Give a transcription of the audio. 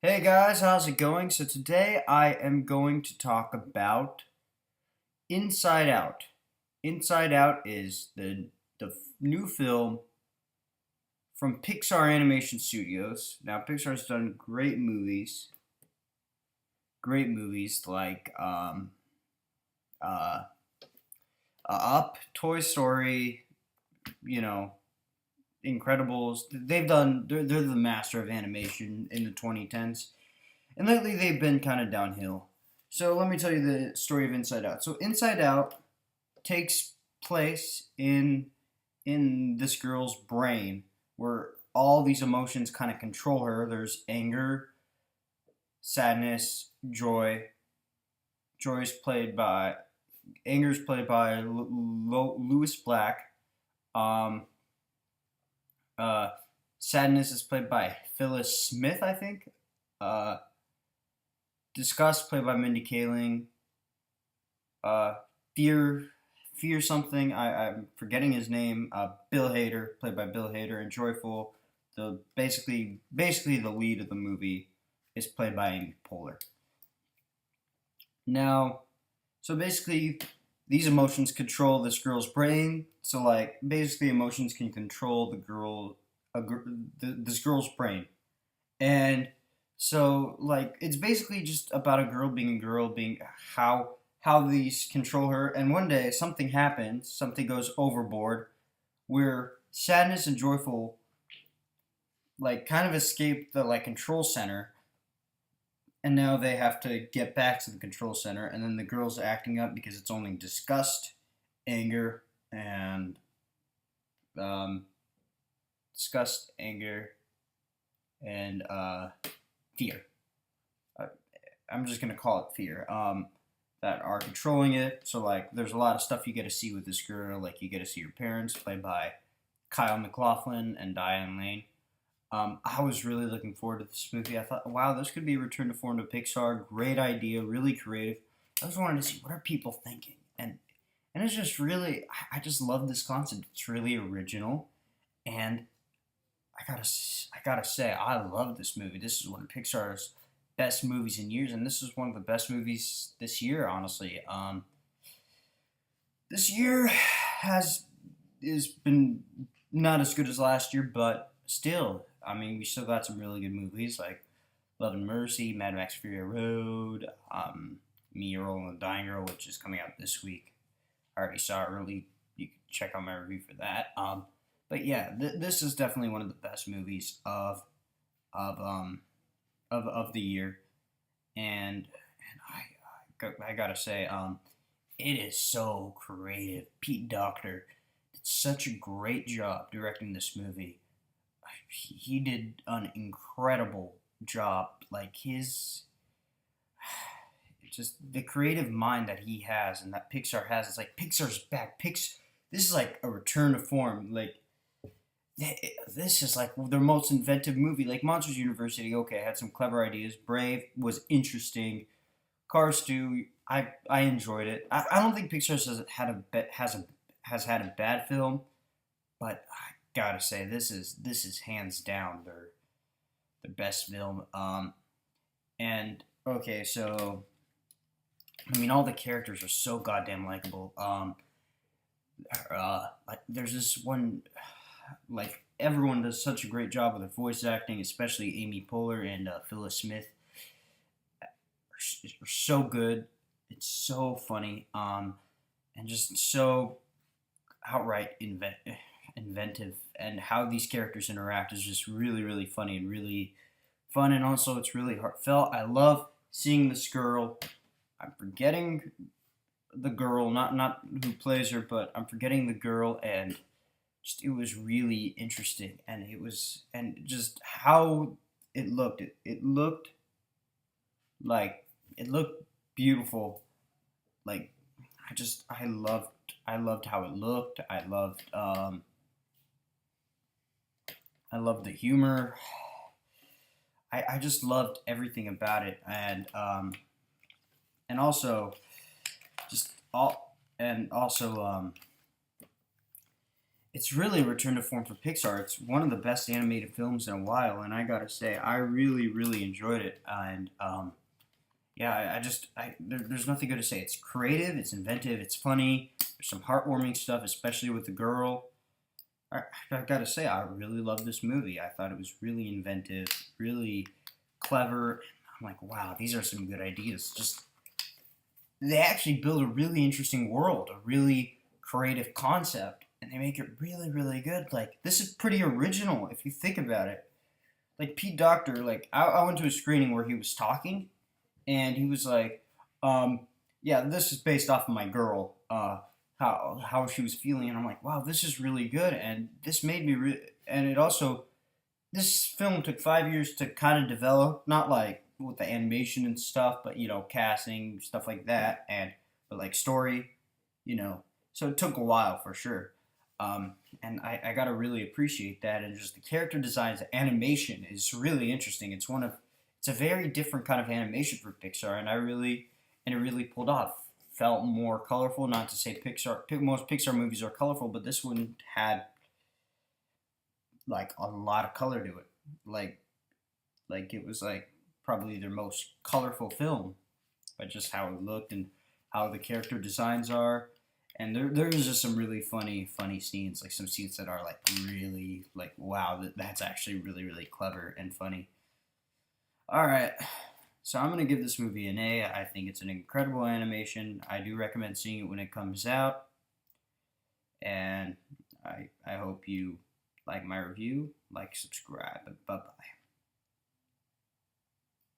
Hey guys, how's it going? So today I am going to talk about Inside Out. Inside Out is the new film from Pixar Animation Studios. Now Pixar's done great movies like uh, Up, Toy Story, you know, Incredibles. They're the master of animation in the 2010s. And lately they've been kind of downhill. So let me tell you the story of Inside Out. So Inside Out takes place in this girl's brain where all these emotions kind of control her. There's anger, sadness, joy. Joy's played by Anger's played by Louis Black. Um, uh, sadness is played by Phyllis Smith, I think. Uh, Disgust played by Mindy Kaling. Uh, Fear, Fear something. I'm forgetting his name. Bill Hader, played by Bill Hader, and Joyful, the basically the lead of the movie, is played by Amy Poehler. Now, so basically, these emotions control this girl's brain. So like, basically, emotions can control this girl's brain, and so like, it's basically just about a girl being a girl, being how these control her. And one day something happens, something goes overboard, where sadness and joyful like kind of escape the like control center, and now they have to get back to the control center, and then the girl's acting up because it's only disgust, anger, and um, disgust, anger, and fear. Uh, I'm just gonna call it fear. That are controlling it. So like, there's a lot of stuff you get to see with this girl. Like, you get to see her parents, played by Kyle MacLachlan and Diane Lane. I was really looking forward to this movie. I thought, wow, this could be a return to form to Pixar. Great idea, really creative. I just wanted to see what are people thinking, and it's just really, I just love this concept. It's really original, and I gotta say, I love this movie. This is one of Pixar's best movies in years, and this is one of the best movies this year. Honestly, this year has been not as good as last year, but still, I mean, we still got some really good movies like Love and Mercy, Mad Max Fury Road, Me, Your Role in the Dying Girl, which is coming out this week. I already saw it early. You can check out my review for that. But yeah, this is definitely one of the best movies of um of the year, and I gotta say, it is so creative. Pete Docter did such a great job directing this movie. He did an incredible job. Like, his just the creative mind that he has and that Pixar has. It's like Pixar's back. This is like a return to form. Like, this is like their most inventive movie. Like Monsters University, okay, had some clever ideas. Brave was interesting. Cars 2, I enjoyed it. I don't think Pixar has had a bad film, but I gotta say, this is hands down their best film. And okay, so I mean, all the characters are so goddamn likable. Like, there's this one, like, everyone does such a great job with their voice acting, especially Amy Poehler and Phyllis Smith. Are so good. It's so funny, and just so outright inventive. And how these characters interact is just really, really funny and really fun. And also, it's really heartfelt. I love seeing this girl. I'm forgetting the girl, not who plays her, but I'm forgetting the girl, and just it was really interesting, and just how it looked. It looked like it looked beautiful. Like, I loved how it looked. I loved the humor. I just loved everything about it, and also just all and also it's really a return to form for Pixar. It's one of the best animated films in a while, and I gotta say, I really, really enjoyed it. And yeah, there's nothing good to say. It's creative, it's inventive, it's funny. There's some heartwarming stuff, especially with the girl. I gotta say, I really loved this movie. I thought it was really inventive, really clever. I'm like, wow, these are some good ideas. Just they actually build a really interesting world, a really creative concept, and they make it really, really good. Like this is pretty original if you think about it. Like Pete Docter, like I went to a screening where he was talking, and he was like, "Yeah, this is based off of my girl, how she was feeling," and I'm like, "Wow, this is really good," and this made me, and it also this film took 5 years to kind of develop, not like with the animation and stuff, but casting stuff like that, and but like story, you know. So it took a while for sure, and I gotta really appreciate that, and just the character designs, the animation is really interesting. It's a very different kind of animation for Pixar, and it really pulled off. Felt more colorful. Not to say most Pixar movies are colorful, but this one had like a lot of color to it. Like it was like probably their most colorful film, by just how it looked and how the character designs are. And there was just some really funny scenes, like some scenes that are like really like wow, that's actually really really clever and funny. All right, so I'm gonna give this movie an A. I think it's an incredible animation. I do recommend seeing it when it comes out, and I hope you like my review, like, subscribe, and bye bye.